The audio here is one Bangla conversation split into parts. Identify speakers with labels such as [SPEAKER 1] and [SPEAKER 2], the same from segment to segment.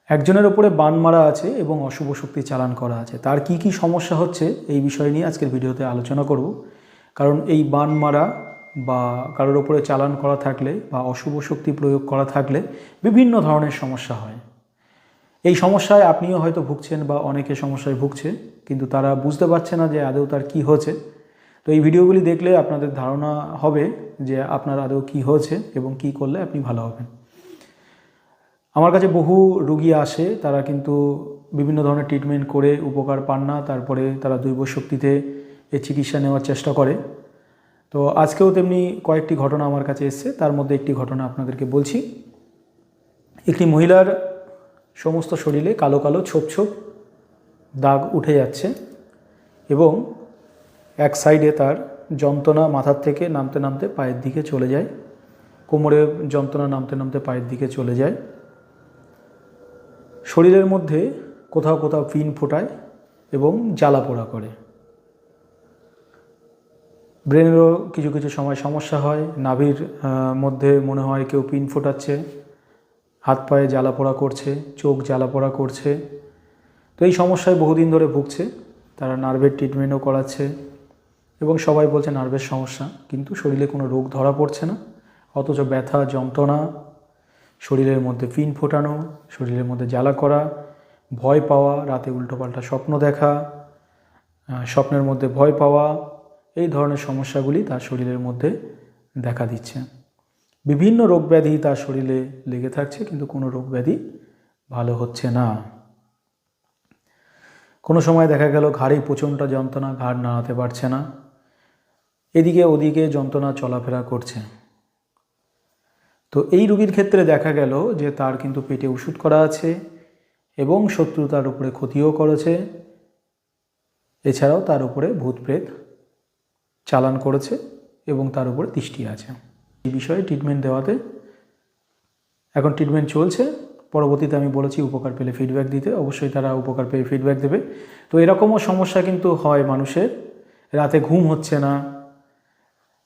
[SPEAKER 1] একজনের ওপরে বান মারা আছে এবং অশুভ শক্তি চালান করা আছে। তার কি কি সমস্যা হচ্ছে এই বিষয় নিয়ে আজকের ভিডিওতে আলোচনা করব। কারণ এই বান মারা বা কারোর ওপরে চালান করা থাকলে বা অশুভ শক্তি প্রয়োগ করা থাকলে বিভিন্ন ধরনের সমস্যা হয়। এই সমস্যায় আপনিও হয়তো ভুগছেন বা অনেকে সমস্যায় ভুগছে, কিন্তু তারা বুঝতে পারছে না যে আদৌ তার কী হয়েছে। তো এই ভিডিওগুলি দেখলে আপনাদের ধারণা হবে যে আপনার আদৌ কী হয়েছে এবং কি করলে আপনি ভালো হবেন। আমার কাছে বহু রুগী আসে, তারা কিন্তু বিভিন্ন ধরনের ট্রিটমেন্ট করে উপকার পান না, তারপরে তারা দৈব শক্তিতে এই চিকিৎসা নেওয়ার চেষ্টা করে। তো আজকেও তেমনি কয়েকটি ঘটনা আমার কাছে এসছে, তার মধ্যে একটি ঘটনা আপনাদেরকে বলছি। একটি মহিলার সমস্ত শরীরে কালো কালো ছোপ ছোপ দাগ উঠে যাচ্ছে এবং এক সাইডে তার যন্ত্রণা মাথার থেকে নামতে নামতে পায়ের দিকে চলে যায়, কোমরে যন্ত্রণা নামতে নামতে পায়ের দিকে চলে যায়। শরীরের মধ্যে কোথাও কোথাও পিন ফোটায় এবং জ্বালা পোড়া করে। ব্রেনেরও কিছু কিছু সময় সমস্যা হয়, নাভির মধ্যে মনে হয় কেউ পিন ফোটাচ্ছে, হাত পায়ে জ্বালা পোড়া করছে, চোখ জ্বালা পোড়া করছে। তো এই সমস্যায় বহুদিন ধরে ভুগছে, তারা নার্ভের ট্রিটমেন্টও করাচ্ছে এবং সবাই বলছে নার্ভের সমস্যা, কিন্তু শরীরে কোনো রোগ ধরা পড়ছে না, অথচ ব্যথা যন্ত্রণা, শরীরের মধ্যে পিন ফোটানো, শরীরের মধ্যে জ্বালা করা, ভয় পাওয়া, রাতে উল্টোপাল্টা স্বপ্ন দেখা, স্বপ্নের মধ্যে ভয় পাওয়া, এই ধরনের সমস্যাগুলি তার শরীরের মধ্যে দেখা দিচ্ছে। বিভিন্ন রোগ ব্যাধি তার শরীরে লেগে থাকছে, কিন্তু কোনো রোগ ব্যাধি ভালো হচ্ছে না। কোনো সময় দেখা গেল ঘাড়ে প্রচণ্ড যন্ত্রণা, ঘাড় নাড়াতে পারছে না, এদিকে ওদিকে যন্ত্রণা চলাফেরা করছে। তো এই রোগীর ক্ষেত্রে দেখা গেল যে তার কিন্তু পেটে ওষুধ করা আছে এবং শত্রু তার উপরে ক্ষতিও করেছে, এছাড়াও তার উপরে ভূত প্রেত চালান করেছে এবং তার উপরে দৃষ্টি আছে। এই বিষয়ে ট্রিটমেন্ট দেওয়াতে এখন ট্রিটমেন্ট চলছে। পরবর্তীতে আমি বলেছি উপকার পেলে ফিডব্যাক দিতে, অবশ্যই তারা উপকার পেয়ে ফিডব্যাক দেবে। তো এরকমও সমস্যা কিন্তু হয় মানুষের, রাতে ঘুম হচ্ছে না।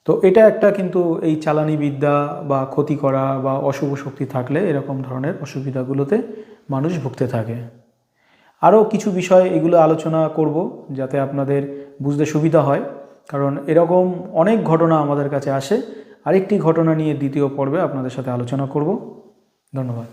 [SPEAKER 1] তো এটা একটা কিন্তু এই চালানি বিদ্যা বা ক্ষতি করা বা অশুভ শক্তি থাকলে এরকম ধরনের অসুবিধাগুলোতে মানুষ ভুগতে থাকে। আরও কিছু বিষয় এগুলো আলোচনা করব যাতে আপনাদের বুঝতে সুবিধা হয়, কারণ এরকম অনেক ঘটনা আমাদের কাছে আসে। আরেকটি ঘটনা নিয়ে দ্বিতীয় পর্বে আপনাদের সাথে আলোচনা করব। ধন্যবাদ।